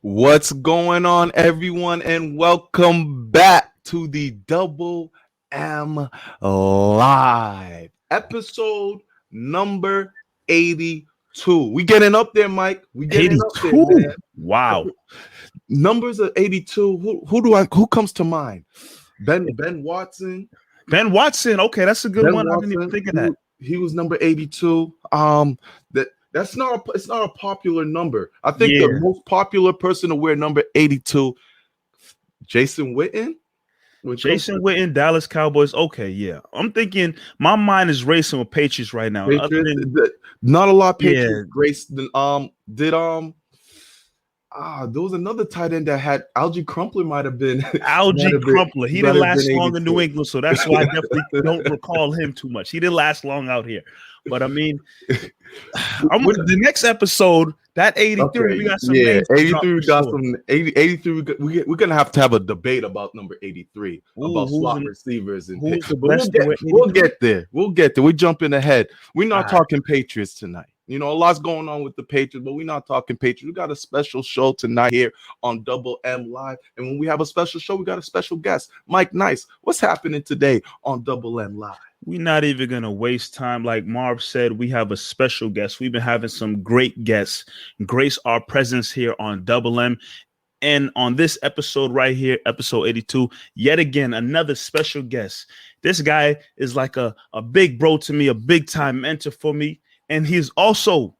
What's going on, everyone, and welcome back to the Double M Live episode number 82. We getting up there, Mike. We getting up there, 82. man. Wow. Numbers of 82. Who comes to mind? Ben Watson. Ben Watson. Okay, that's a good Ben one. I didn't even Watson. think of that. He was number 82. It's not a popular number. I think Yeah. the most popular person to wear number 82, Jason Witten. Jason Witten, Dallas Cowboys. Okay, yeah. I'm thinking my mind is racing with Patriots right now. Patriots. Not a lot of Patriots. Yeah. Grace there was another tight end that had Algie Crumpler might have been Algie Crumpler. He didn't last long in New 82. England, so that's why I definitely don't recall him too much. He didn't last long out here. But I mean, the next episode, that 83, okay, we got some 83. We got some 83. We're gonna have to have a debate about number 83 about slot receivers and we'll get there. We'll get there. We're jumping ahead. We're not talking Patriots tonight. You know, a lot's going on with the Patriots, but we're not talking Patriots. We got a special show tonight here on Double M Live. And when we have a special show, we got a special guest, Mike Nice. What's happening today on Double M Live? We're not even going to waste time. Like Marv said, we have a special guest. We've been having some great guests grace our presence here on Double M. And on this episode right here, episode 82, yet again, another special guest. This guy is like a big bro to me, a big time mentor for me. And he's also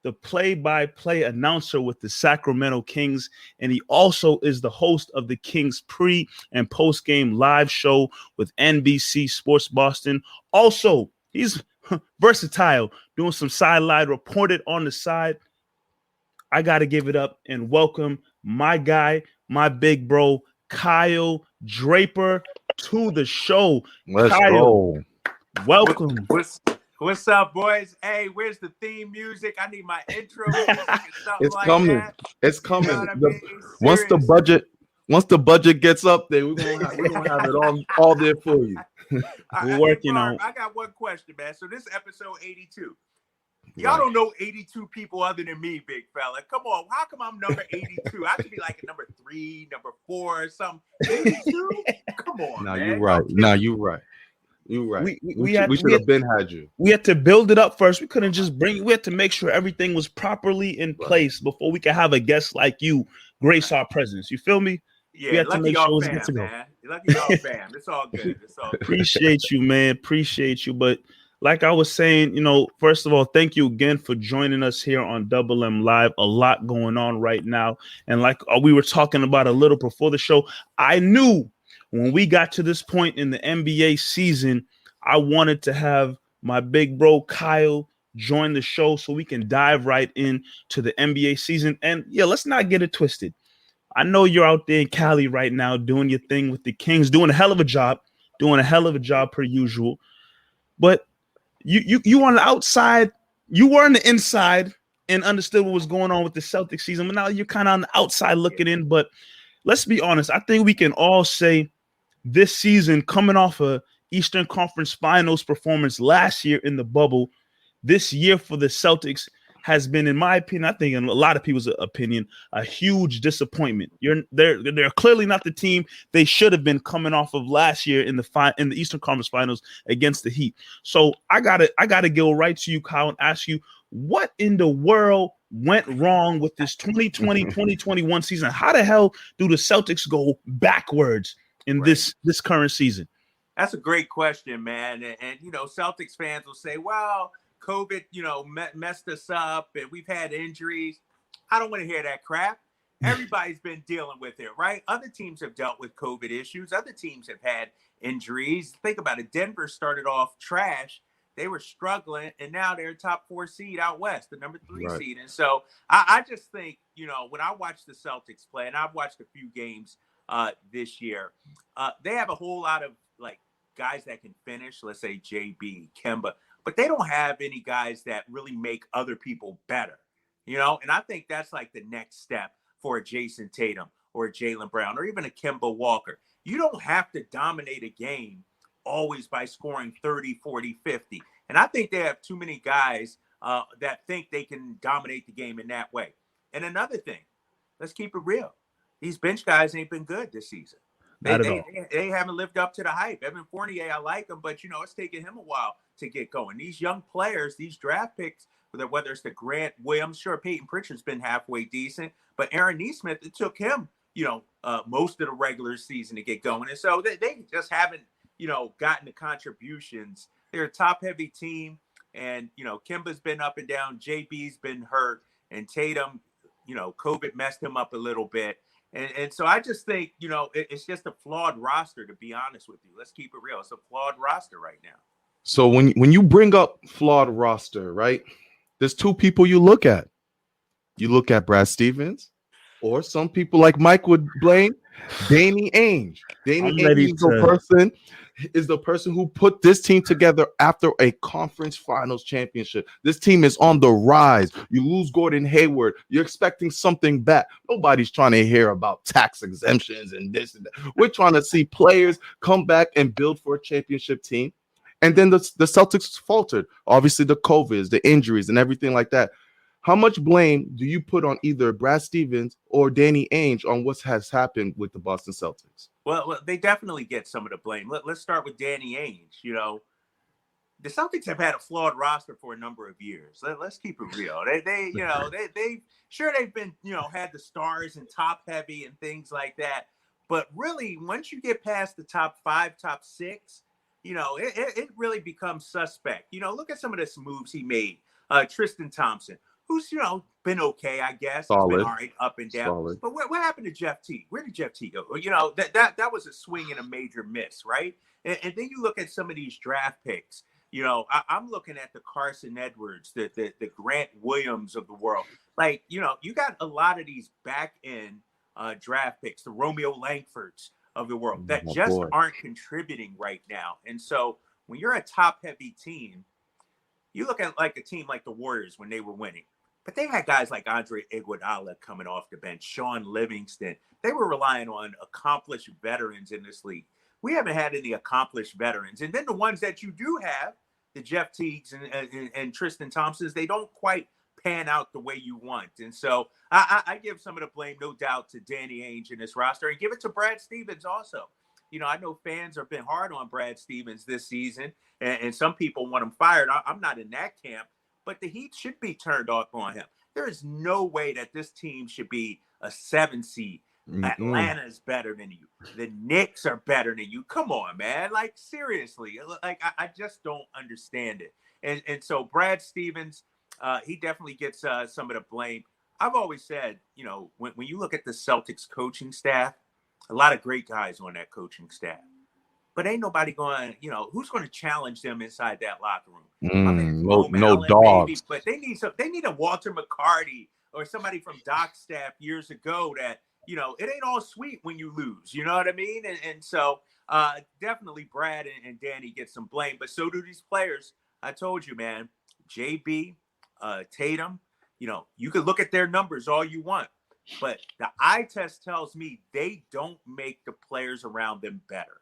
the play-by-play announcer with the Sacramento Kings. And he also is the host of the Kings pre- and post-game live show with NBC Sports Boston. Also, he's versatile, doing some sideline reported on the side. I got to give it up and welcome my guy, my big bro, Kyle Draper, to the show. Let's Kyle, go. Welcome. What's up, boys? Hey, where's the theme music? I need my intro music and something It's like coming. that. It's coming. You know what I mean? Once the budget gets up there, we're gonna have it all there for you. We're working on. I got one question, man. So this episode 82. Y'all don't know 82 people other than me, big fella. Come on, how come I'm number 82? I should be like number 3, number 4, or something. 82? Come on, man. You're right. You're right. You're right. We should have been had you. We had to build it up first. We couldn't just bring. We had to make sure everything was properly in place before we could have a guest like you grace our presence. You feel me? Yeah, we had to make sure it was good to go. Lucky y'all, fam. It's all good. Appreciate you, man. Appreciate you. But like I was saying, you know, first of all, thank you again for joining us here on Double M Live. A lot going on right now, and like we were talking about a little before the show, I knew. When we got to this point in the NBA season, I wanted to have my big bro Kyle join the show so we can dive right into the NBA season. And yeah, let's not get it twisted. I know you're out there in Cali right now doing your thing with the Kings, doing a hell of a job per usual. But you on the outside, you were on the inside and understood what was going on with the Celtics season. But now you're kind of on the outside looking in. But let's be honest. I think we can all say this season, coming off a Eastern Conference Finals performance last year in the bubble, this year for the Celtics has been, in my opinion, I think in a lot of people's opinion, a huge disappointment. They're clearly not the team they should have been coming off of last year in the Eastern Conference Finals against the Heat. So I gotta go right to you, Kyle, and ask you, what in the world went wrong with this 2020-2021 season? How the hell do the Celtics go backwards in this current season? That's a great question, man. And you know, Celtics fans will say, well, COVID, you know, messed us up and we've had injuries. I don't want to hear that crap. Everybody's been dealing with it, right? Other teams have dealt with COVID issues. Other teams have had injuries. Think about it. Denver started off trash. They were struggling, and now they're top 4 seed out west, the number 3 seed. And so I just think, you know, when I watch the Celtics play, and I've watched a few games this year, they have a whole lot of like guys that can finish, let's say JB, Kemba, but they don't have any guys that really make other people better, you know? And I think that's like the next step for a Jason Tatum or a Jaylen Brown or even a Kemba Walker. You don't have to dominate a game always by scoring 30, 40, 50. And I think they have too many guys that think they can dominate the game in that way. And another thing, Let's keep it real. These bench guys ain't been good this season. They haven't lived up to the hype. Evan Fournier, I like him, but, it's taken him a while to get going. These young players, these draft picks, whether it's the Grant Williams, sure, Peyton Pritchard's been halfway decent, but Aaron Nesmith, it took him, most of the regular season to get going. And so they just haven't, gotten the contributions. They're a top-heavy team, and, Kemba's been up and down. JB's been hurt, and Tatum, COVID messed him up a little bit. And so I just think, it's just a flawed roster, to be honest with you. Let's keep it real. It's a flawed roster right now. So when you bring up flawed roster, right, there's two people you look at. You look at Brad Stevens, or some people like Mike would blame Danny Ainge. Danny Ainge is the person who put this team together after a conference finals championship. This team is on the rise. You lose Gordon Hayward. You're expecting something back. Nobody's trying to hear about tax exemptions and this and that. We're trying to see players come back and build for a championship team. And then the Celtics faltered. Obviously, the COVIDs, the injuries, and everything like that. How much blame do you put on either Brad Stevens or Danny Ainge on what has happened with the Boston Celtics? Well, they definitely get some of the blame. Let's start with Danny Ainge. The Celtics have had a flawed roster for a number of years. Let's keep it real. They've been, had the stars and top heavy and things like that. But really, once you get past the top 5, top 6, it really becomes suspect. Look at some of the moves he made. Tristan Thompson, who's, been okay, I guess. Solid. He's been all right, up and down. Solid. But what happened to Jeff Teague? Where did Jeff Teague go? That was a swing and a major miss, right? And then you look at some of these draft picks. I'm looking at the Carson Edwards, the Grant Williams of the world. Like, you got a lot of these back end draft picks, the Romeo Langfords of the world that aren't contributing right now. And so when you're a top heavy team, you look at like a team like the Warriors when they were winning, but they had guys like Andre Iguodala coming off the bench, Sean Livingston. They were relying on accomplished veterans in this league. We haven't had any accomplished veterans. And then the ones that you do have, the Jeff Teagues and Tristan Thompsons, they don't quite pan out the way you want. And so I give some of the blame, no doubt, to Danny Ainge in this roster, and give it to Brad Stevens also. I know fans have been hard on Brad Stevens this season, and some people want him fired. I'm not in that camp, but the heat should be turned off on him. There is no way that this team should be a 7 seed. Atlanta is better than you. The Knicks are better than you. Come on, man. Like, seriously. Like, I just don't understand it. And so Brad Stevens, he definitely gets some of the blame. I've always said, when you look at the Celtics coaching staff, a lot of great guys on that coaching staff. But ain't nobody going, who's going to challenge them inside that locker room? No dogs. Maybe, but they need a Walter McCarty or somebody from Doc's staff years ago that, it ain't all sweet when you lose. You know what I mean? And so definitely Brad and Danny get some blame, but so do these players. I told you, man, JB, Tatum, you could look at their numbers all you want, but the eye test tells me they don't make the players around them better.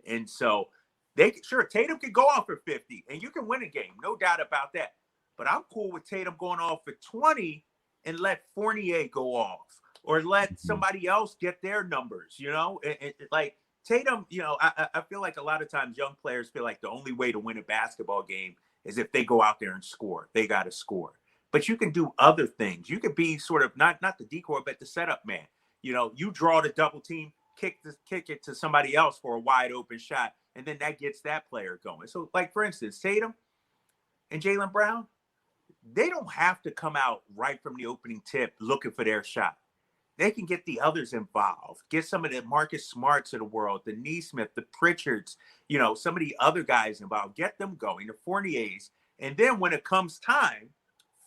And so Tatum could go off for 50 and you can win a game. No doubt about that. But I'm cool with Tatum going off for 20 and let Fournier go off or let somebody else get their numbers, like Tatum, I feel like a lot of times young players feel like the only way to win a basketball game is if they go out there and score. They got to score. But you can do other things. You could be sort of not the decoy, but the setup man. You draw the double team, kick it to somebody else for a wide open shot, and then that gets that player going. So, like, for instance, Tatum and Jaylen Brown, they don't have to come out right from the opening tip looking for their shot. They can get the others involved, get some of the Marcus Smarts of the world, the Nesmith, the Pritchards, some of the other guys involved, get them going, the Fourniers. And then when it comes time,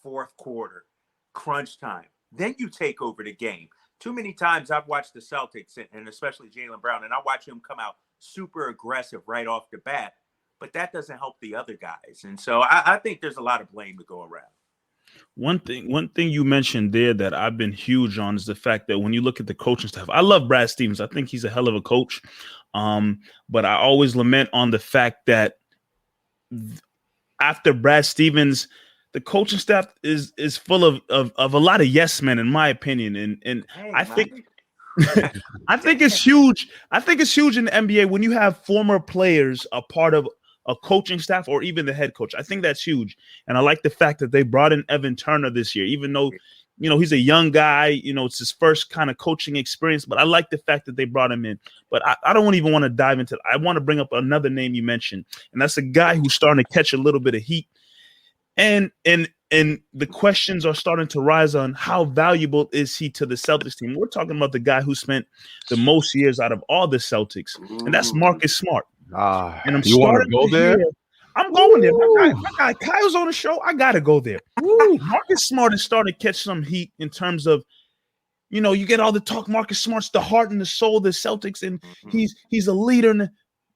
fourth quarter, crunch time, then you take over the game. Too many times I've watched the Celtics, and especially Jaylen Brown, and I watch him come out super aggressive right off the bat, but that doesn't help the other guys. And so I think there's a lot of blame to go around. One thing you mentioned there that I've been huge on is the fact that when you look at the coaching staff, I love Brad Stevens. I think he's a hell of a coach. But I always lament on the fact that after Brad Stevens the coaching staff is full of a lot of yes men, in my opinion, and Hey, I think I think it's huge. I think it's huge in the NBA when you have former players a part of a coaching staff or even the head coach. I think that's huge, and I like the fact that they brought in Evan Turner this year, even though he's a young guy. It's his first kind of coaching experience, but I like the fact that they brought him in. But I don't even want to dive into it. I want to bring up another name you mentioned, and that's a guy who's starting to catch a little bit of heat. And the questions are starting to rise on how valuable is he to the Celtics team. We're talking about the guy who spent the most years out of all the Celtics, and that's Marcus Smart. And I'm you want to go there? I'm going there. My guy Kyle's on the show. I got to go there. Marcus Smart is starting to catch some heat in terms of, you get all the talk. Marcus Smart's the heart and the soul of the Celtics, and he's a leader.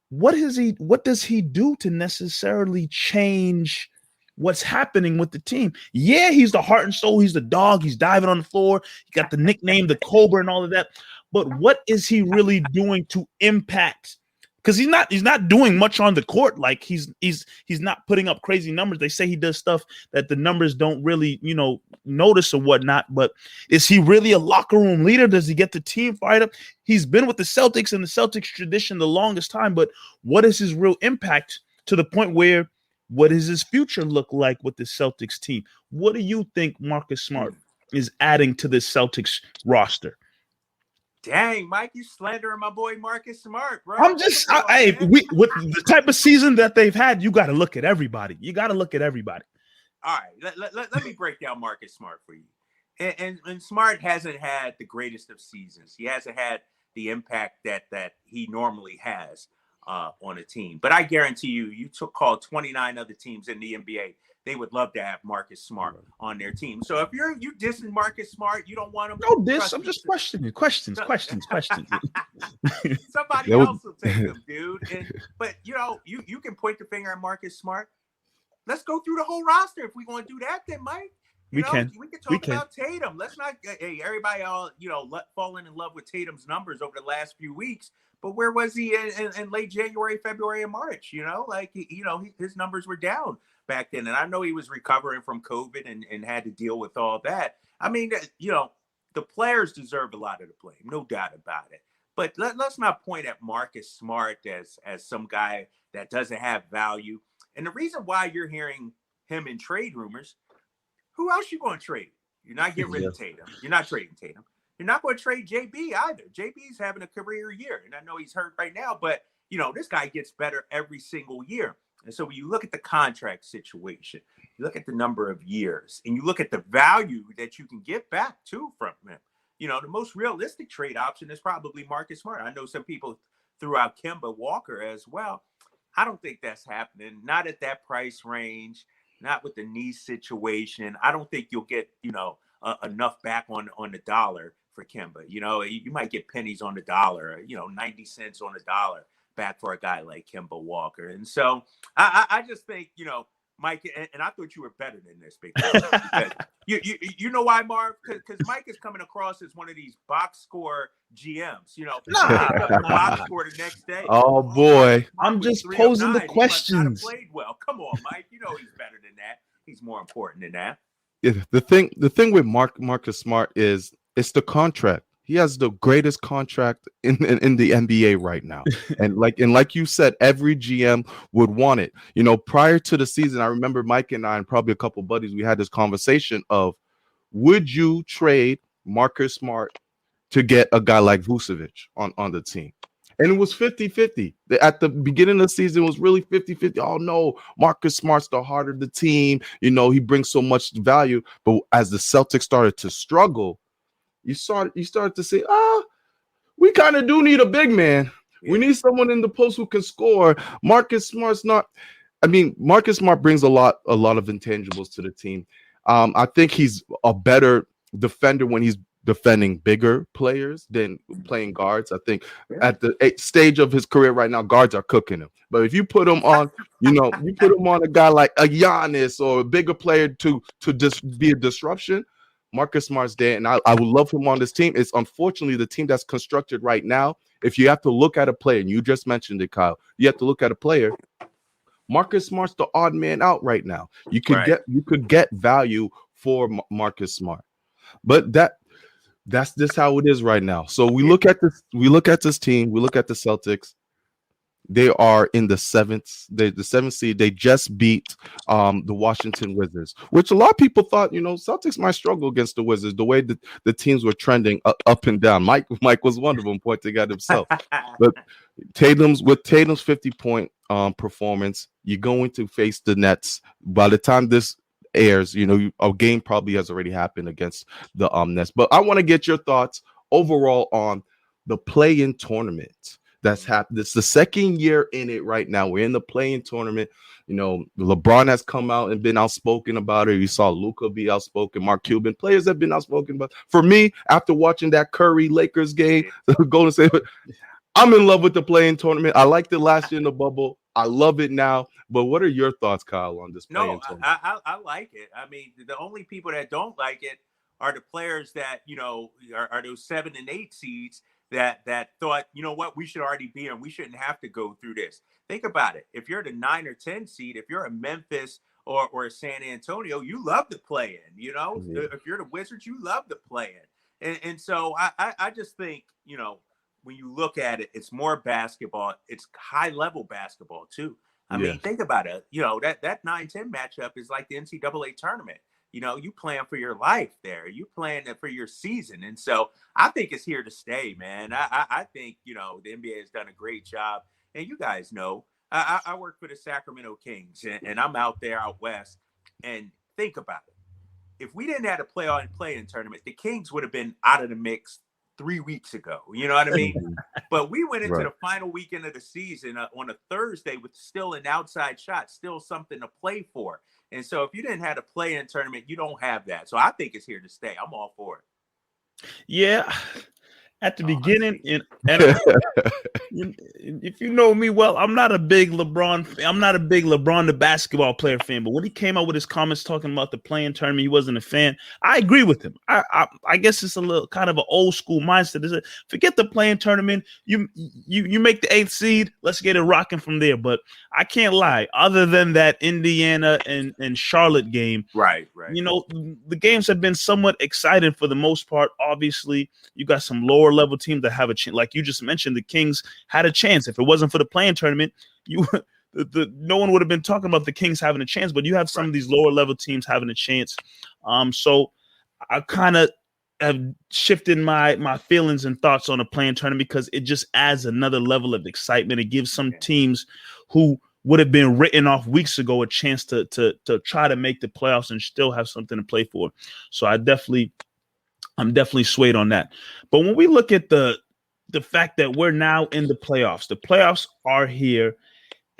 What does he do to necessarily change what's happening with the team? Yeah, he's the heart and soul. He's the dog. He's diving on the floor. He got the nickname, the Cobra, and all of that. But what is he really doing to impact? Because he's not doing much on the court. Like he's not putting up crazy numbers. They say he does stuff that the numbers don't really, notice or whatnot. But is he really a locker room leader? Does he get the team fired up? He's been with the Celtics and the Celtics tradition the longest time. But what is his real impact to the point where what does his future look like with the Celtics team? What do you think Marcus Smart is adding to the Celtics roster? Dang, Mike, you slandering my boy Marcus Smart, bro. I'm just, with the type of season that they've had, you got to look at everybody. All right, let me break down Marcus Smart for you. And Smart hasn't had the greatest of seasons. He hasn't had the impact that he normally has on a team. But I guarantee you call 29 other teams in the NBA. They would love to have Marcus Smart on their team. So if you dissing Marcus Smart, you don't want him. No diss. I'm just questioning. Questions. Somebody else will take them, dude. But you can point the finger at Marcus Smart. Let's go through the whole roster if we're going to do that, then, Mike. We can talk about Tatum. Let's not. Hey, everybody, all falling in love with Tatum's numbers over the last few weeks. But where was he in late January, February, and March? His numbers were down back then. And I know he was recovering from COVID and had to deal with all that. I mean, the players deserve a lot of the blame, no doubt about it. But let's not point at Marcus Smart as some guy that doesn't have value. And the reason why you're hearing him in trade rumors, who else you going to trade? You're not getting rid of Tatum. You're not trading Tatum. You're not going to trade JB either. JB's having a career year, and I know he's hurt right now, but this guy gets better every single year. And so when you look at the contract situation, you look at the number of years, and you look at the value that you can get back too from him. The most realistic trade option is probably Marcus Smart. I know some people threw out Kemba Walker as well. I don't think that's happening. Not at that price range. Not with the knee situation. I don't think you'll get enough back on the dollar for Kemba. You might get pennies on the dollar, 90 cents on the dollar back for a guy like Kemba Walker. And so I just think, Mike, and I thought you were better than this, big guy. You know why, Marv? Because Mike is coming across as one of these box score GMs. The box score the next day. Oh boy, I'm just posing the questions. Played well. Come on, Mike. He's better than that. He's more important than that. Yeah, the thing with Marcus Smart is it's the contract. He has the greatest contract in the NBA right now. And like you said, every GM would want it. Prior to the season, I remember Mike and I and probably a couple of buddies, we had this conversation of, would you trade Marcus Smart to get a guy like Vucevic on the team? And it was 50-50. At the beginning of the season, it was really 50-50. Oh, no, Marcus Smart's the heart of the team. He brings so much value. But as the Celtics started to struggle, you started to say, we kind of do need a big man. Yeah. We need someone in the post who can score. Marcus Smart brings a lot of intangibles to the team. I think he's a better defender when he's defending bigger players than playing guards. I think at the stage of his career right now, guards are cooking him. But if you put him on, you put him on a guy like a Giannis or a bigger player to just be a disruption, Marcus Smart's there, and I would love him on this team. It's unfortunately the team that's constructed right now. If you have to look at a player, and you just mentioned it, Kyle, you have to look at a player. Marcus Smart's the odd man out right now. You could get value for Marcus Smart, but that's just how it is right now. So we look at this team. We look at the Celtics. They are in the seventh seed. They just beat the Washington Wizards, which a lot of people thought, Celtics might struggle against the Wizards the way that the teams were trending up and down. Mike was one of them, pointing at himself. But Tatum's 50-point performance, you're going to face the Nets. By the time this airs, a game probably has already happened against the Nets. But I want to get your thoughts overall on the play-in tournament. That's happened. It's the second year in it right now. We're in the play-in tournament. LeBron has come out and been outspoken about it. You saw Luka be outspoken. Mark Cuban, players have been outspoken about it. For me, after watching that Curry Lakers game, Golden State, I'm in love with the play-in tournament. I liked it last year in the bubble. I love it now. But what are your thoughts, Kyle, on this play-in tournament? I like it. I mean, the only people that don't like it are the players that, are those 7 and 8 seeds that thought, we should already be and we shouldn't have to go through this. Think about it. If you're the 9 or 10 seed, if you're a Memphis or a San Antonio, you love to play in, Mm-hmm. If you're the Wizards, you love to play in. And so I just think, when you look at it, it's more basketball. It's high level basketball too. I mean, think about it. That 9-10 matchup is like the NCAA tournament. You plan for your life there. You plan for your season. And so I think it's here to stay, man. I think, the NBA has done a great job. And you guys know, I work for the Sacramento Kings, and I'm out there out west. And think about it. If we didn't have a play-in tournament, the Kings would have been out of the mix 3 weeks ago. You know what I mean? But we went into the final weekend of the season on a Thursday with still an outside shot, still something to play for. And so if you didn't have a play-in tournament, you don't have that. So I think it's here to stay. I'm all for it. Yeah. At the beginning, and if you know me well, I'm not a big LeBron the basketball player fan. But when he came out with his comments talking about the play-in tournament, he wasn't a fan. I agree with him. I guess it's a little kind of an old school mindset. Forget the play-in tournament. You make the 8th seed. Let's get it rocking from there. But I can't lie. Other than that Indiana and Charlotte game, right. The games have been somewhat exciting for the most part. Obviously, you got some lower level teams that have a chance. Like you just mentioned, the Kings had a chance. If it wasn't for the play-in tournament, no one would have been talking about the Kings having a chance. But you have some of these lower level teams having a chance. So I kind of have shifted my feelings and thoughts on the play-in tournament because it just adds another level of excitement. It gives some teams who would have been written off weeks ago a chance to try to make the playoffs and still have something to play for. So I'm definitely swayed on that. But when we look at the fact that we're now in the playoffs are here,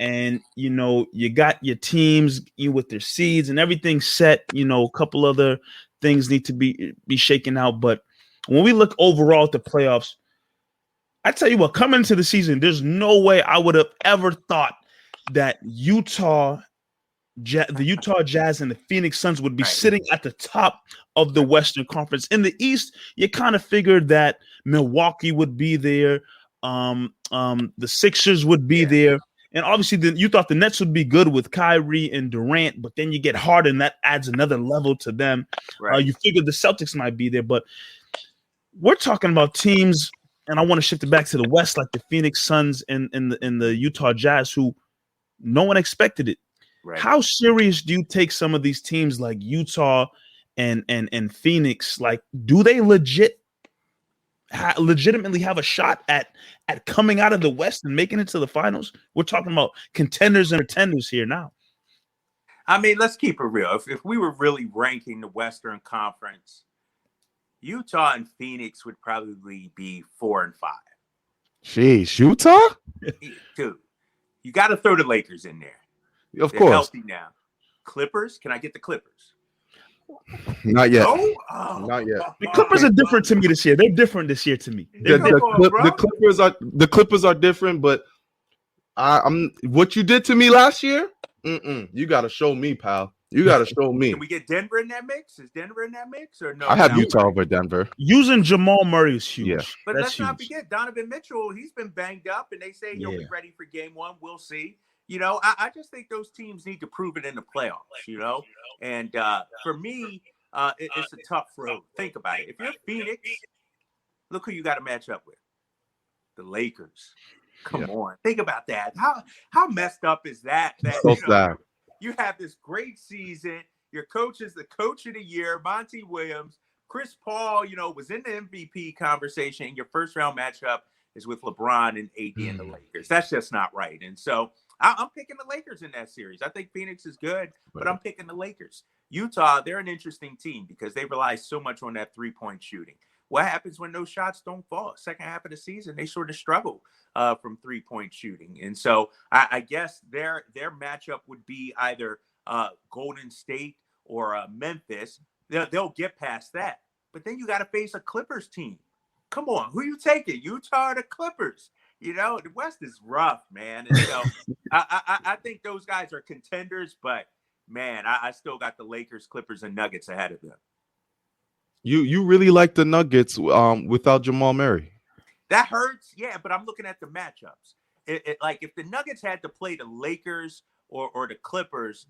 and you got your teams with their seeds and everything set. A couple other things need to be shaken out. But when we look overall at the playoffs, I tell you what, coming into the season, there's no way I would have ever thought that the Utah Jazz and the Phoenix Suns would be sitting at the top of the Western Conference. In the East, you kind of figured that Milwaukee would be there, the Sixers would be there, and obviously you thought the Nets would be good with Kyrie and Durant, but then you get Harden, that adds another level to them. You figured the Celtics might be there, but we're talking about teams, and I want to shift it back to the West, like the Phoenix Suns and the Utah Jazz, who no one expected it. Right. How serious do you take some of these teams like Utah and Phoenix? Like, do they legitimately have a shot at coming out of the West and making it to the finals? We're talking about contenders and pretenders here now. I mean, let's keep it real. If we were really ranking the Western Conference, Utah and Phoenix would probably be 4 and 5. Jeez, Utah? Dude, you got to throw the Lakers in there. Of They're course. Healthy now. Clippers? Can I get the Clippers? Not yet. No? Not yet. The Clippers are different to me this year. They're different this year to me. The Clippers are different, but I'm what you did to me last year. You got to show me, pal. You got to show me. Can we get Denver in that mix? Is Denver in that mix or no? I have Utah over Denver. Using Jamal Murray is huge. Yeah. But let's not forget Donovan Mitchell. He's been banged up, and they say he'll be ready for game 1. We'll see. I just think those teams need to prove it in the playoffs, and for me, it's a tough road. Think about it. If you're Phoenix, look who you got to match up with. The Lakers. Come on. Think about that. How messed up is that? So sad. You have this great season. Your coach is the coach of the year, Monty Williams. Chris Paul, was in the MVP conversation. Your first round matchup is with LeBron and AD and the Lakers. That's just not right. And so I'm picking the Lakers in that series. I think Phoenix is good, but I'm picking the Lakers. Utah, they're an interesting team because they rely so much on that three-point shooting. What happens when those shots don't fall? Second half of the season, they sort of struggle from three-point shooting. And so I guess their matchup would be either Golden State or Memphis. They'll get past that. But then you got to face a Clippers team. Come on, who you taking? Utah or the Clippers? The West is rough, man. And so I think those guys are contenders, but man, I still got the Lakers, Clippers, and Nuggets ahead of them. You really like the Nuggets without Jamal Murray? That hurts, yeah, but I'm looking at the matchups. Like if the Nuggets had to play the Lakers or the Clippers,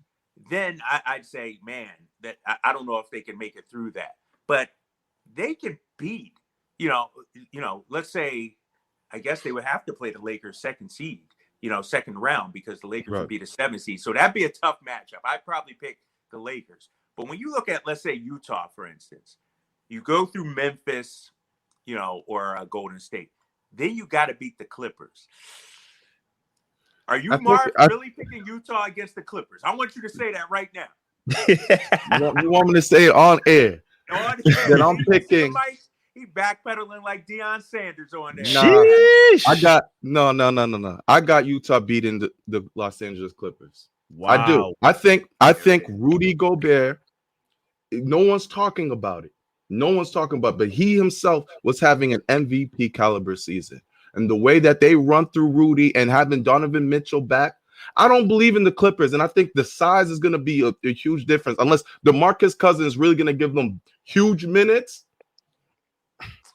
then I'd say, man, that I don't know if they can make it through that. But they can beat, let's say, I guess they would have to play the Lakers second seed, second round, because the Lakers would be the 7th seed. So that'd be a tough matchup. I'd probably pick the Lakers. But when you look at, let's say, Utah, for instance, you go through Memphis, or Golden State, then you got to beat the Clippers. Are you, Mark, really picking Utah against the Clippers? I want you to say that right now. You want me to say it on air? Then I'm picking. He backpedaling like Deion Sanders on there. Nah, I got no. I got Utah beating the Los Angeles Clippers. Wow. I do. I think Rudy Gobert. No one's talking about it. But he himself was having an MVP caliber season. And the way that they run through Rudy and having Donovan Mitchell back, I don't believe in the Clippers. And I think the size is going to be a huge difference unless DeMarcus Cousins is really going to give them huge minutes.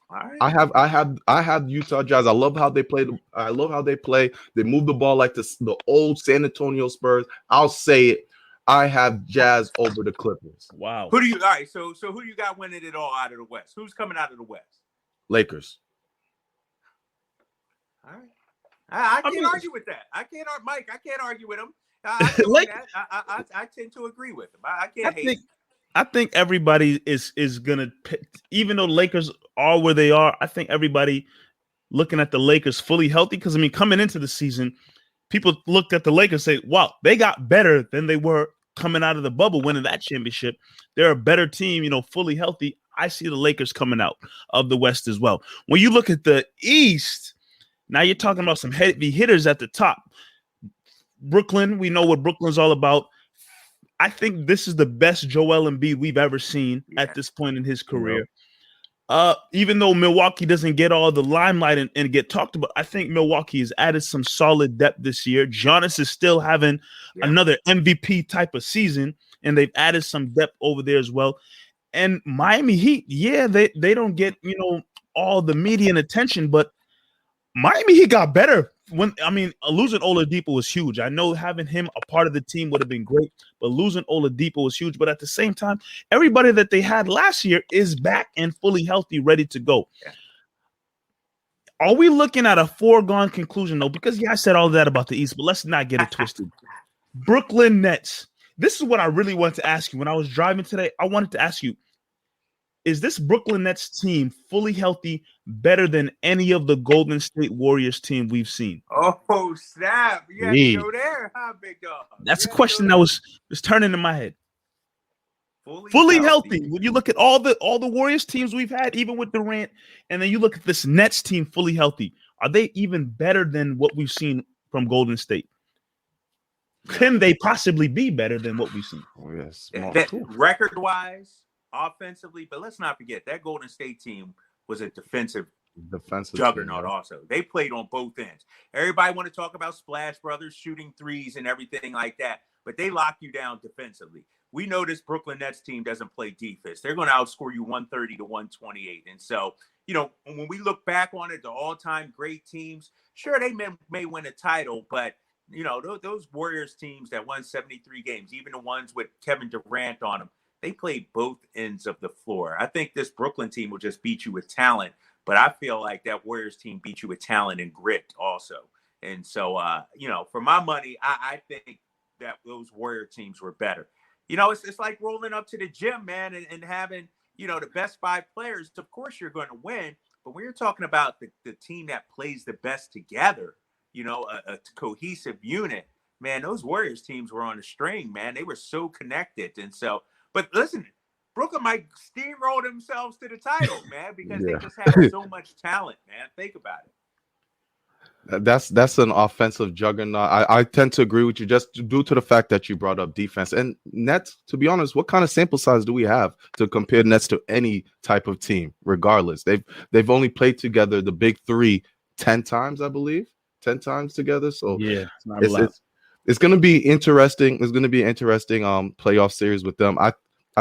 All right. I have Utah Jazz. I love how they play. They move the ball like the old San Antonio Spurs. I'll say it. I have Jazz over the Clippers. Wow. All right. So who do you got winning it all out of the West? Who's coming out of the West? Lakers. All right. I can't argue with that. Mike, I can't argue with him. I tend to agree with him. I can't hate him. I think everybody is gonna pick, even though Lakers are where they are. I think everybody looking at the Lakers fully healthy, because coming into the season, people looked at the Lakers and say, "Wow, they got better than they were coming out of the bubble, winning that championship. They're a better team, fully healthy." I see the Lakers coming out of the West as well. When you look at the East, now you're talking about some heavy hitters at the top. Brooklyn, we know what Brooklyn's all about. I think this is the best Joel Embiid we've ever seen at this point in his career. Even though Milwaukee doesn't get all the limelight and get talked about, I think Milwaukee has added some solid depth this year. Giannis is still having another MVP type of season, and they've added some depth over there as well. And Miami Heat, they don't get, all the media and attention, but Miami Heat got better. Losing Oladipo was huge. I know having him a part of the team would have been great, but losing Oladipo was huge. But at the same time, everybody that they had last year is back and fully healthy, ready to go. Yeah. Are we looking at a foregone conclusion, though? Because, I said all of that about the East, but let's not get it twisted. Brooklyn Nets. This is what I really wanted to ask you. When I was driving today, I wanted to ask you, is this Brooklyn Nets team fully healthy, better than any of the Golden State Warriors team we've seen? Oh, snap. You have to go there, huh, big dog? That's a question that was turning in my head. Fully healthy. When you look at all the Warriors teams we've had, even with Durant, and then you look at this Nets team fully healthy, are they even better than what we've seen from Golden State? Can they possibly be better than what we've seen? Oh, yes. Record-wise, offensively, but let's not forget that Golden State team was a defensive juggernaut also. They played on both ends. Everybody want to talk about Splash Brothers shooting threes and everything like that, but they lock you down defensively. We know this Brooklyn Nets team doesn't play defense. They're going to outscore you 130 to 128. And so, when we look back on it, the all-time great teams, sure, they may win a title, but those Warriors teams that won 73 games, even the ones with Kevin Durant on them, they played both ends of the floor. I think this Brooklyn team will just beat you with talent, but I feel like that Warriors team beat you with talent and grit also. And so, for my money, I think that those Warrior teams were better. It's like rolling up to the gym, man, and having, the best 5 players. Of course, you're going to win. But when you're talking about the team that plays the best together, a cohesive unit, man, those Warriors teams were on a string, man. They were so connected. And so, but listen, Brooklyn might steamroll themselves to the title, man, because they just have so much talent, man. Think about it. That's an offensive juggernaut. I tend to agree with you just due to the fact that you brought up defense and Nets. To be honest, what kind of sample size do we have to compare Nets to any type of team? Regardless, they've only played together, the big 3, 10 times, I believe, 10 times together. So yeah, it's going to be interesting. It's going to be an interesting playoff series with them. I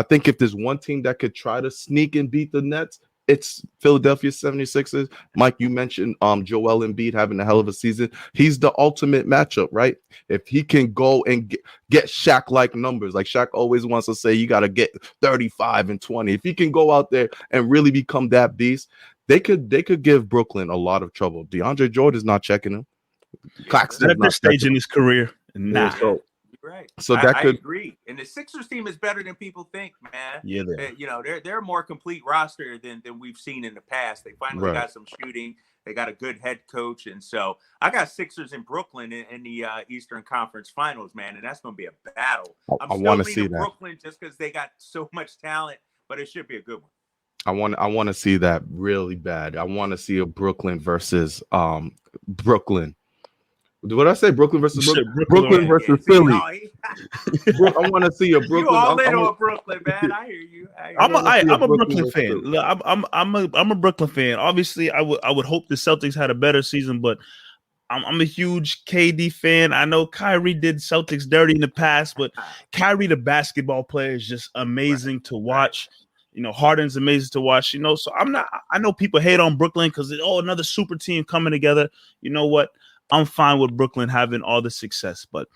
think if there's one team that could try to sneak and beat the Nets, it's Philadelphia 76ers. Mike, you mentioned Joel Embiid having a hell of a season. He's the ultimate matchup, right? If he can go and get Shaq-like numbers, like Shaq always wants to say, you got to get 35 and 20. If he can go out there and really become that beast, they could give Brooklyn a lot of trouble. DeAndre Jordan's not checking him. Claxton's at this stage in his career. Nah. So, right. So I agree. And the Sixers team is better than people think, man. Yeah, they're a more complete roster than we've seen in the past. They finally got some shooting. They got a good head coach. And so I got Sixers in Brooklyn in the Eastern Conference Finals, man. And that's going to be a battle. I want to see that. Brooklyn just because they got so much talent, but it should be a good one. I want to see that really bad. I want to see a Brooklyn versus Brooklyn. What did I say? Brooklyn versus Brooklyn versus Philly. I want to see a Brooklyn. You all in on Brooklyn, man. I hear you. I'm a Brooklyn fan. I'm a Brooklyn fan. Obviously, I would hope the Celtics had a better season, but I'm a huge KD fan. I know Kyrie did Celtics dirty in the past, but Kyrie, the basketball player, is just amazing to watch. Harden's amazing to watch. So I know people hate on Brooklyn because another super team coming together. You know what? I'm fine with Brooklyn having all the success, but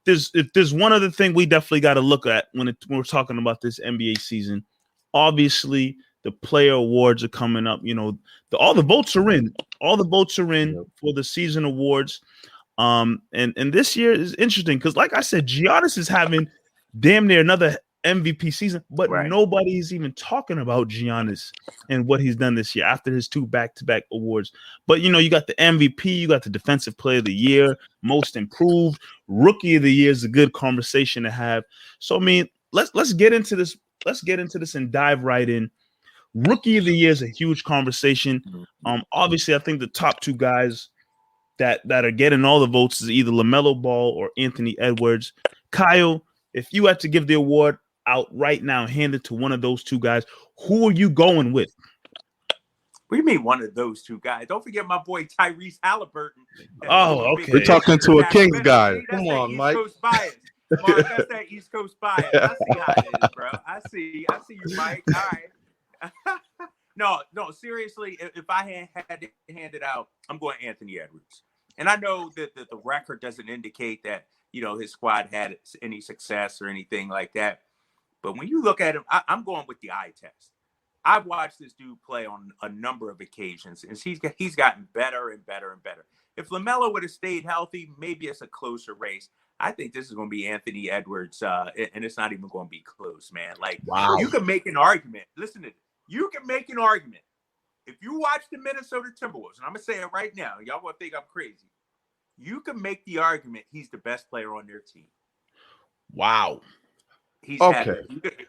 if there's one other thing we definitely got to look at when we're talking about this NBA season, obviously the player awards are coming up. All the votes are in. All the votes are in for the season awards. And this year is interesting because, like I said, Giannis is having damn near another MVP season, but nobody's even talking about Giannis and what he's done this year after his 2 back-to-back awards. But you got the MVP, you got the Defensive Player of the Year, Most Improved, Rookie of the Year is a good conversation to have. So I mean, let's get into this. Let's get into this and dive right in. Rookie of the Year is a huge conversation. Obviously, I think the top 2 guys that are getting all the votes is either LaMelo Ball or Anthony Edwards. Kyle, if you had to give the award out right now, hand it to one of those 2 guys, who are you going with? What do you mean one of those 2 guys? Don't forget my boy Tyrese Halliburton. Oh, okay. We're talking to a Kings guy. Come on, Mike. East Coast bias. Mark, that's that East Coast bias. I see how it is, bro. I see you, Mike. All right. No, seriously, if I had to hand it out, I'm going Anthony Edwards. And I know that the record doesn't indicate that, his squad had any success or anything like that. But when you look at him, I'm going with the eye test. I've watched this dude play on a number of occasions, and he's gotten better and better and better. If LaMelo would have stayed healthy, maybe it's a closer race. I think this is going to be Anthony Edwards, and it's not even going to be close, man. Like, you can make an argument. Listen to this. You can make an argument. If you watch the Minnesota Timberwolves, and I'm going to say it right now, y'all going to think I'm crazy. You can make the argument he's the best player on their team. Wow. He's okay.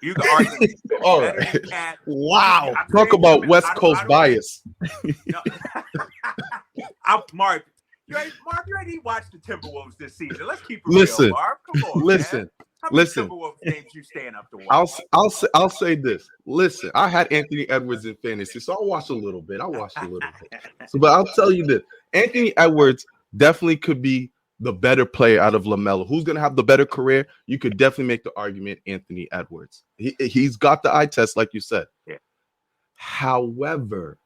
You can argue he's All better right. than Cat. Wow. Talk about West Coast bias. No. Mark, you already watched the Timberwolves this season. Let's keep it real, Mark. Come on, listen. Man. How many Timberwolves games you staying up to watch? I'll say this. Listen, I had Anthony Edwards in fantasy, so I'll watch a little bit. But I'll tell you this. Anthony Edwards definitely could be the better player out of LaMelo. Who's going to have the better career? You could definitely make the argument Anthony Edwards. He's got the eye test, like you said. Yeah. However,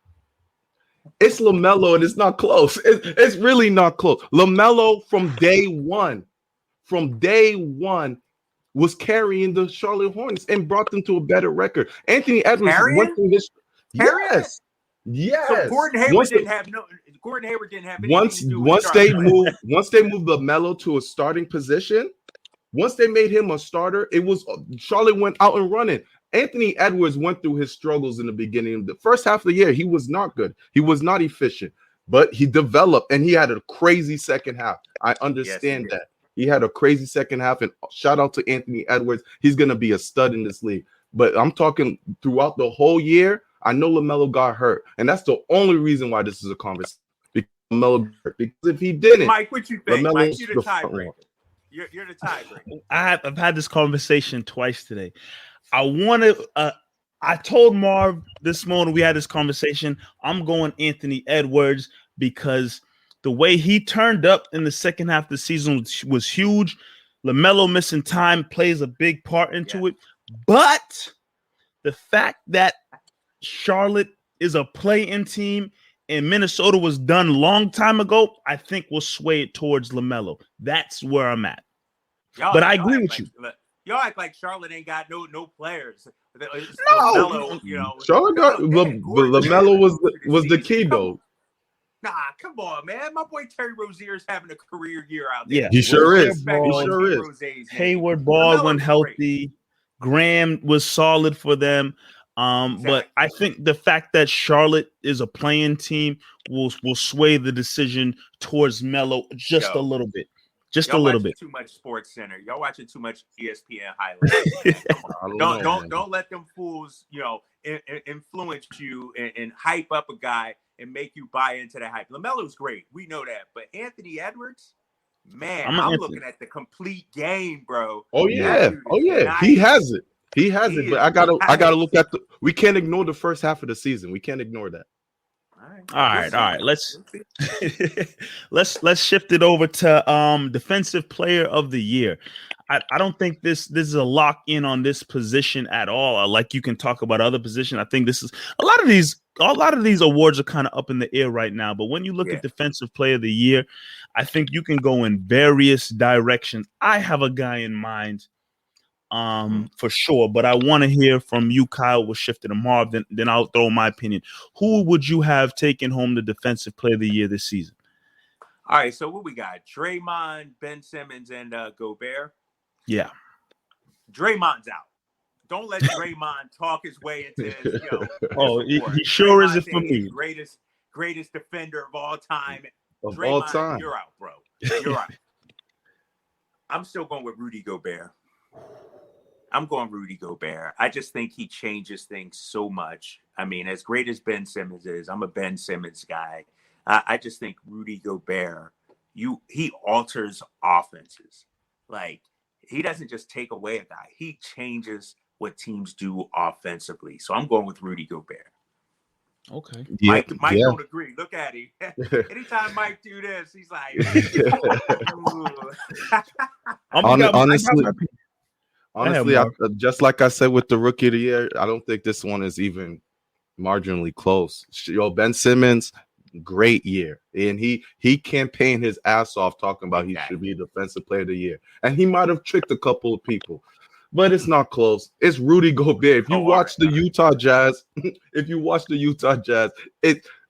It's LaMelo, and it's not close. It's really not close. LaMelo from day one, was carrying the Charlotte Hornets and brought them to a better record. Anthony Edwards went through his yes. So Gordon Hayward didn't have anything once to do with once they Charlotte. moved LaMelo to a starting position. Once they made him a starter, it was Charlotte went out and running. Anthony Edwards went through his struggles in the beginning. The first half of the year, he was not good. He was not efficient, but he developed and he had a crazy second half. I understand that. He had a crazy second half, and shout out to Anthony Edwards. He's going to be a stud in this league. But I'm talking throughout the whole year, I know LaMelo got hurt, and that's the only reason why this is a conversation. Because LaMelo got hurt. Because if he didn't, Mike, what you think? LaMelo's Mike, you're the tiebreaker. You're the tiebreaker. I've had this conversation twice today. I told Marv this morning we had this conversation. I'm going Anthony Edwards because the way he turned up in the second half of the season was huge. LaMelo missing time plays a big part into it. But the fact that Charlotte is a play-in team and Minnesota was done a long time ago, I think will sway it towards LaMelo. That's where I'm at. But I agree with you. Y'all act like Charlotte ain't got no players. No, LaMelo, Charlotte got LaMelo was the key though. Nah, come on, man. My boy Terry Rozier's having a career year out there. Yeah, he sure is. He sure is. Rozier's Hayward Ball went healthy. Graham was solid for them. But I think the fact that Charlotte is a playing team will sway the decision towards Melo just a little bit. Just a little bit. Too much Sports Center. Y'all watching too much ESPN highlights. Don't let them fools, influence you and hype up a guy and make you buy into the hype. LaMelo's great. We know that. But Anthony Edwards, man, I'm looking at the complete game, bro. Oh yeah. Nice. He has it. But I gotta look at we can't ignore the first half of the season. We can't ignore that. All right. Let's shift it over to defensive player of the year. I don't think this is a lock in on this position at all. Like you can talk about other position. I think this is a lot of these awards are kind of up in the air right now. But when you look at defensive player of the year, I think you can go in various directions. I have a guy in mind. For sure, but I want to hear from you, Kyle. We'll shift it to Marv, then I'll throw my opinion. Who would you have taken home the defensive player of the year this season? All right, so what we got? Draymond, Ben Simmons, and Gobert. Yeah, Draymond's out. Don't let Draymond talk his way into his. He sure is it for me. Greatest defender of all time. Draymond, all time. You're out, bro. You're out. I'm still going with Rudy Gobert. I'm going Rudy Gobert. I just think he changes things so much. I mean, as great as Ben Simmons is, I'm a Ben Simmons guy. I just think Rudy Gobert, he alters offenses. Like, he doesn't just take away a guy. He changes what teams do offensively. So I'm going with Rudy Gobert. Okay. Mike don't agree. Look at him. Anytime Mike do this, he's like, Honestly, just like I said with the rookie of the year, I don't think this one is even marginally close. Ben Simmons, great year. And he campaigned his ass off talking about he should be defensive player of the year. And he might have tricked a couple of people, but it's not close. It's Rudy Gobert. If you watch the Utah Jazz,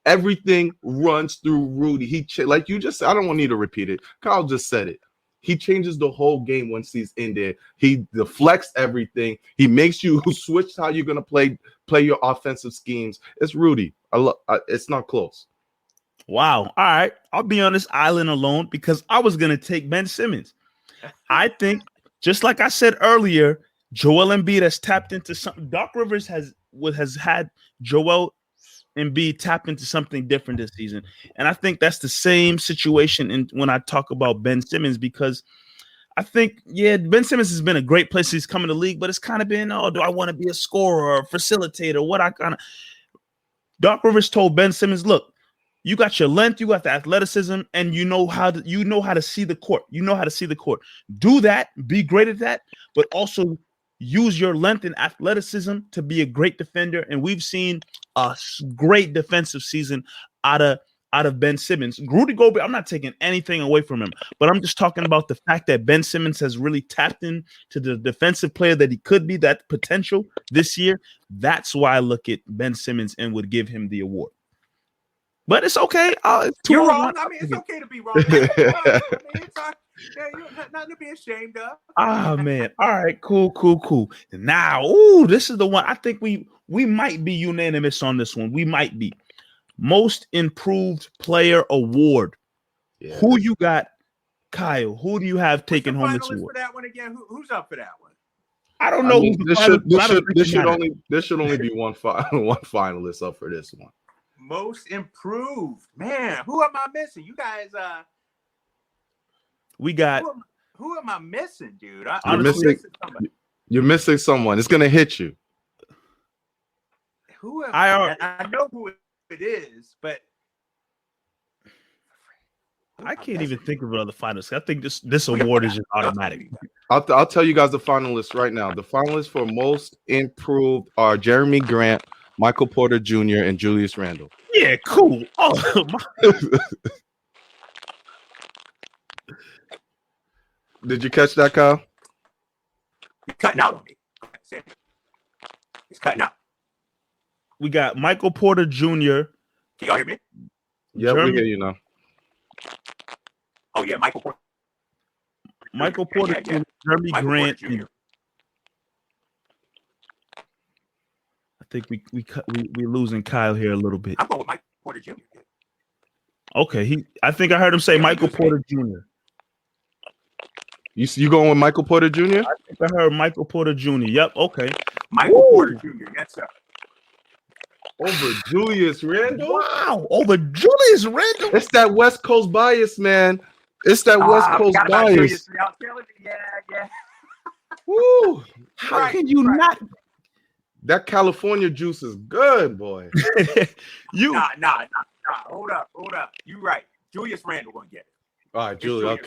everything runs through Rudy. Like you just said, I don't need to repeat it. Kyle just said it. He changes the whole game once he's in there. He deflects everything. He makes you switch how you're gonna play your offensive schemes. It's Rudy. It's not close. Wow. All right. I'll be on this island alone because I was gonna take Ben Simmons. I think, just like I said earlier, Joel Embiid has tapped into something. Doc Rivers has had Joel Embiid tap into something different this season. And I think that's the same situation when I talk about Ben Simmons, because I think, Ben Simmons has been a great place since he's come in the league, but it's kind of been, do I want to be a scorer or a facilitator? Doc Rivers told Ben Simmons, look, you got your length, you got the athleticism, and you know how to see the court. You know how to see the court. Do that, be great at that, but also use your length and athleticism to be a great defender. And we've seen a great defensive season out of Ben Simmons. Rudy Gobert, I'm not taking anything away from him, but I'm just talking about the fact that Ben Simmons has really tapped into the defensive player that he could be, that potential this year. That's why I look at Ben Simmons and would give him the award. But it's okay. You're wrong. I mean, it's okay to be wrong. It's nothing to be ashamed of. Ah, man. All right, cool. Now, this is the one. I think we might be unanimous on this one. We might be. Most Improved Player Award. Yeah. Who you got, Kyle? Who do you have taking home this award? For that one again? Who's up for that one? I don't know. This should only be one finalist up for this one. Most Improved, man. Who am I missing? You guys. We got. Who am I missing, dude? You're missing someone. It's gonna hit you. I know who it is, but I can't even think of another finalist. I think this award is just automatic. I'll tell you guys the finalists right now. The finalists for Most Improved are Jeremy Grant, Michael Porter Jr., and Julius Randle. Yeah, cool. Oh, Did you catch that, Kyle? He's cutting out on me. He's cutting out. We got Michael Porter Jr. Can y'all hear me? Yeah, we hear you now. Oh yeah, Michael Porter. Michael Porter Jr., Jeremy Grant. Porter Jr. I think we losing Kyle here a little bit. I'm going with Michael Porter Jr. Okay, I think I heard him say Michael Porter Jr. You going with Michael Porter Jr.? I think I heard Michael Porter Jr. Yep. Okay. Michael Porter Jr. Yes, sir. Over Julius Randle? Wow. Over Julius Randle? It's that West Coast bias, man. It's that West Coast bias. Yeah. Woo. How can you not? That California juice is good, boy. Nah. Hold up. You right. Julius Randle gonna get it. All right, Julius.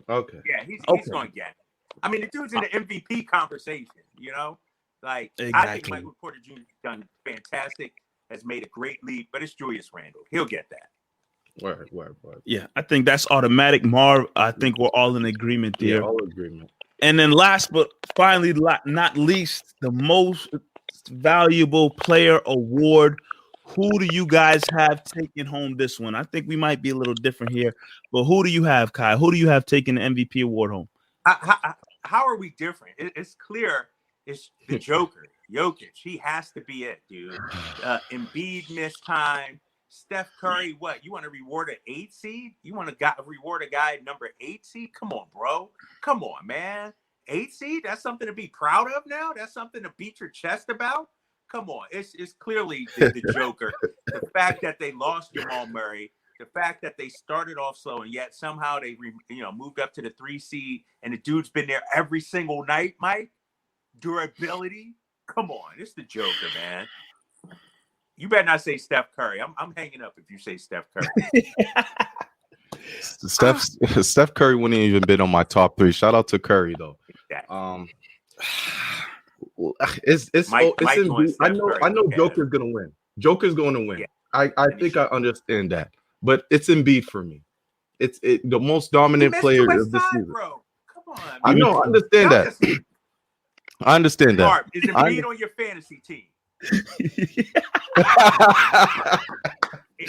Okay. Yeah, he's gonna get it. I mean, the dude's in the MVP conversation, you know? Like, exactly. I think Michael Porter Jr. has done fantastic, has made a great leap, but it's Julius Randle. He'll get that. Word. Yeah, I think that's automatic, Marv. I think we're all in agreement there. Yeah, all agreement. And then last but finally not least, the Most Valuable Player Award. Who do you guys have taking home this one? I think we might be a little different here, but who do you have, Kai? Who do you have taking the MVP award home? How are we different? It's clear it's the Joker, Jokic. He has to be it, dude. Embiid missed time. Steph Curry, what? You want to reward an 8 seed? You want to reward a guy number 8 seed? Come on, bro. Come on, man. 8 seed? That's something to be proud of now? That's something to beat your chest about? Come on. It's clearly the Joker. The fact that they lost Jamal Murray, the fact that they started off slow and yet somehow they moved up to the 3 seed and the dude's been there every single night, Mike. Durability. Come on. It's the Joker, man. You better not say Steph Curry. I'm hanging up if you say Steph Curry. Steph Curry wouldn't even been on my top 3. Shout out to Curry though. I know Joker's gonna win. Joker's going to win. Yeah. I think I understand that, but it's Embiid for me. It's the most dominant player of the season. Bro. Come on. I know. I understand that. I understand that. Is Embiid on your fantasy team?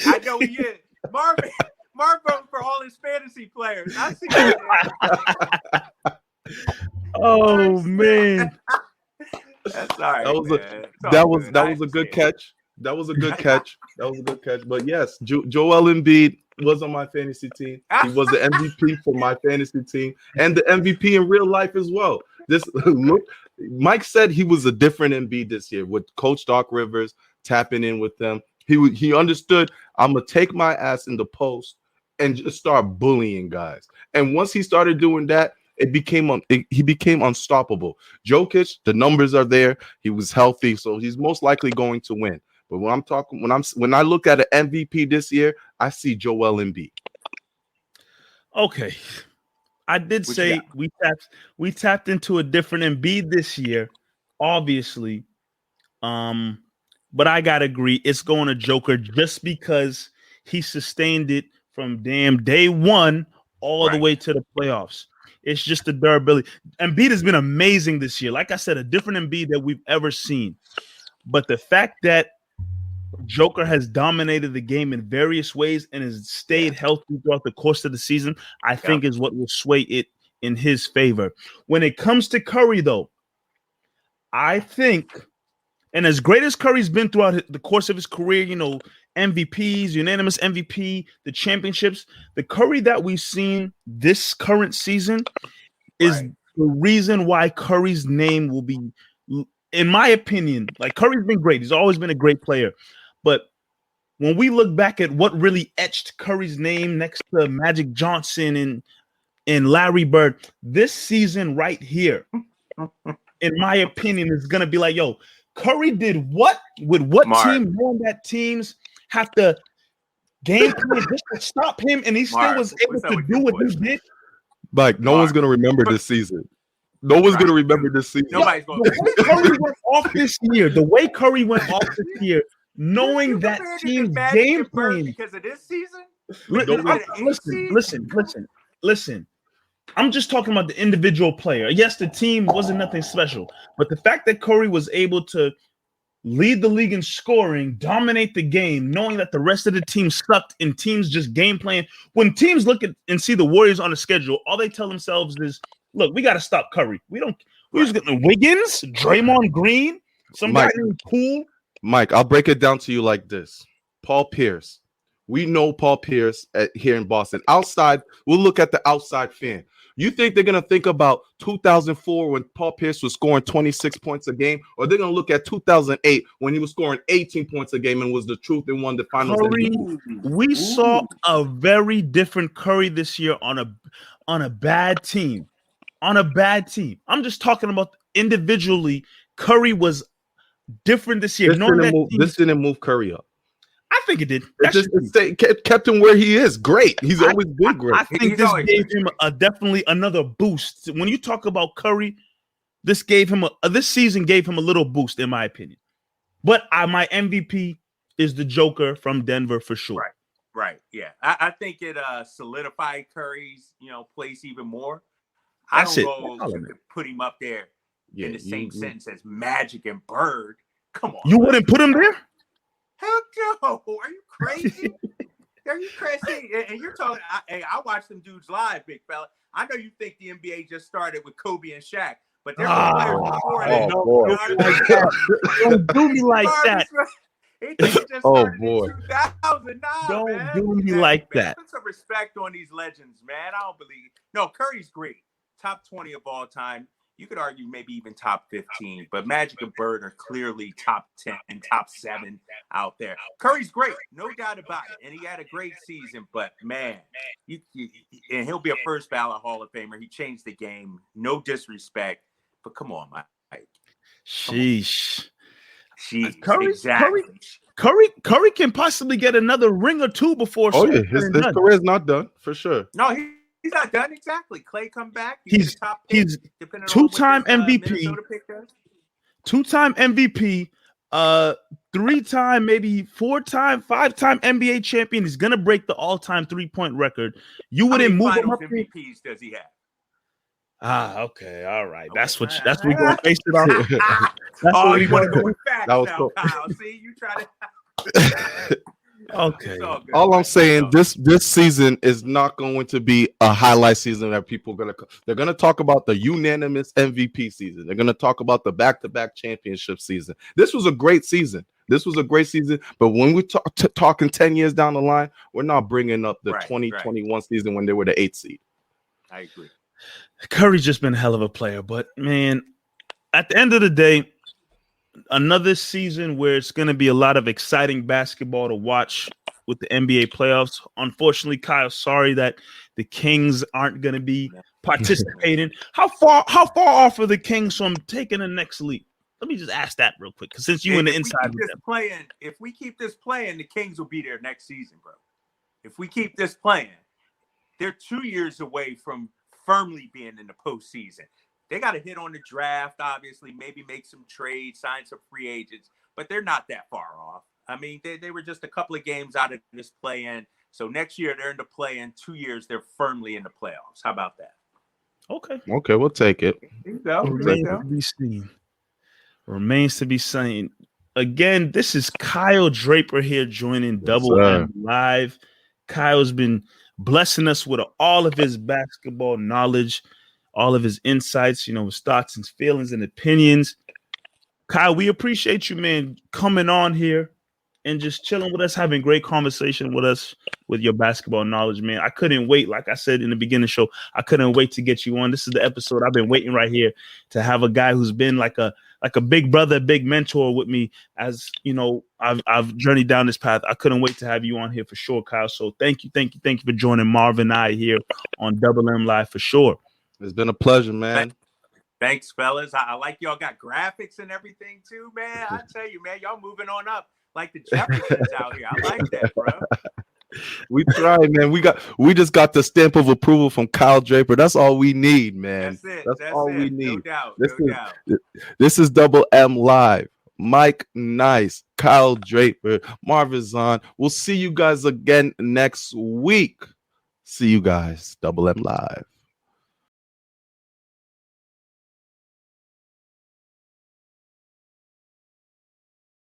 I know he is. Marvin voted for all his fantasy players. I see that. Oh man. That's all right. That was a good catch. That was a good catch. But yes, Joel Embiid was on my fantasy team. He was the MVP for my fantasy team and the MVP in real life as well. Mike said he was a different Embiid this year with Coach Doc Rivers tapping in with them. He understood, I'm gonna take my ass in the post and just start bullying guys. And once he started doing that, he became unstoppable. Jokic, the numbers are there. He was healthy, so he's most likely going to win. But when I look at an MVP this year, I see Joel Embiid. Okay. I did say we tapped into a different Embiid this year, obviously. But I gotta agree, it's going to Joker just because he sustained it from damn day one all the way to the playoffs. It's just the durability. Embiid has been amazing this year. Like I said, a different Embiid that we've ever seen. But the fact that Joker has dominated the game in various ways and has stayed healthy throughout the course of the season, I think is what will sway it in his favor. When it comes to Curry, though, I think, and as great as Curry's been throughout the course of his career, you know, MVPs, unanimous MVP, the championships, the Curry that we've seen this current season is the reason why Curry's name will be, in my opinion, like Curry's been great. He's always been a great player. But when we look back at what really etched Curry's name next to Magic Johnson and Larry Bird, this season right here, in my opinion, is going to be like, yo, Curry did what with what team? Knowing that teams have to game plan just to stop him, and he still was able to do what he did. Like, no one's going to remember this season. No one's going to remember this season. Nobody's going to. Curry went off this year. The way Curry went off this year, knowing that team's game plan because of this season. Listen. I'm just talking about the individual player. Yes, the team wasn't nothing special, but the fact that Curry was able to lead the league in scoring, dominate the game, knowing that the rest of the team sucked and teams just game plan. When teams look at and see the Warriors on the schedule, all they tell themselves is, look, we got to stop Curry. We was getting Wiggins, Draymond Green, somebody named Poole. Mike, I'll break it down to you like this. Paul Pierce. We know Paul Pierce here in Boston. Outside, we'll look at the outside fan. You think they're going to think about 2004 when Paul Pierce was scoring 26 points a game, or they're going to look at 2008 when he was scoring 18 points a game and was the truth and won the finals? We saw a very different Curry this year on a bad team. On a bad team. I'm just talking about individually. Curry was different this year. This didn't move Curry up. I think it did. It kept him where he is. Great. He's always been great. I think this gave him definitely another boost. When you talk about Curry, this season gave him a little boost, in my opinion. But my MVP is the Joker from Denver for sure. Right. Yeah. I think it solidified Curry's place even more. I don't go to put him up there in the same sentence as Magic and Bird. Come on. You wouldn't put him there? Heck no! Are you crazy? Are you crazy? And you're talking. I watched them dudes live, big fella. I know you think the NBA just started with Kobe and Shaq, but there were players before that. Don't do me like that. Boy! 2009. Don't do me like that. Put some respect on these legends, man. I don't believe. No, Curry's great. Top 20 of all time. You could argue maybe even top 15, but Magic and Bird are clearly top 10 and top 7 out there. Curry's great, no doubt about it, and he had a great season. But man, and he'll be a first ballot Hall of Famer. He changed the game. No disrespect, but come on, Mike. Sheesh. Curry can possibly get another ring or two before. His career is not done for sure. No, he's not done exactly. Clay come back. He's two-time MVP. Two-time MVP. 3-time, maybe 4-time, 5-time NBA champion. He's gonna break the all-time 3-point record. You wouldn't move him up. MVPs does he have? Okay, all right. That's what we're gonna base it on. You want to go with facts now, Kyle. See, you try to. Okay. All I'm saying, this season is not going to be a highlight season that they're gonna talk about the unanimous MVP season. They're gonna talk about the back-to-back championship season. This was a great season. But when we're talking 10 years down the line, we're not bringing up the 2021 season when they were the 8th seed. I agree. Curry's just been a hell of a player, but man, at the end of the day, another season where it's going to be a lot of exciting basketball to watch with the NBA playoffs. Unfortunately, Kyle, sorry that the Kings aren't going to be participating. How far off are the Kings from taking the next leap? Let me just ask that real quick, because since you in the inside with them. If we keep this playing, the Kings will be there next season, bro. If we keep this playing, they're 2 years away from firmly being in the postseason. They got to hit on the draft, obviously, maybe make some trades, sign some free agents, but they're not that far off. I mean, they were just a couple of games out of this play-in. So next year they're in the play-in. 2 years they're firmly in the playoffs. How about that? Okay. Okay, we'll take it. There you go. Remains to be seen. Remains to be seen. Again, this is Kyle Draper here joining Double M Live. Kyle's been blessing us with all of his basketball knowledge, all of his insights, his thoughts and feelings and opinions. Kyle, we appreciate you, man, coming on here and just chilling with us, having great conversation with us with your basketball knowledge, man. I couldn't wait. Like I said in the beginning of the show, I couldn't wait to get you on. This is the episode I've been waiting right here to have a guy who's been like a big brother, big mentor with me as, I've journeyed down this path. I couldn't wait to have you on here for sure, Kyle. So thank you for joining Marvin and I here on Double M Live for sure. It's been a pleasure, man. Thanks, fellas. I like y'all got graphics and everything too, man. I tell you, man, y'all moving on up like the Jeffersons out here. I like that, bro. We tried, man. We just got the stamp of approval from Kyle Draper. That's all we need, man. That's all we need. No doubt. This is Double M Live. Mike Nice, Kyle Draper, Marvin Zahn. We'll see you guys again next week. See you guys. Double M Live.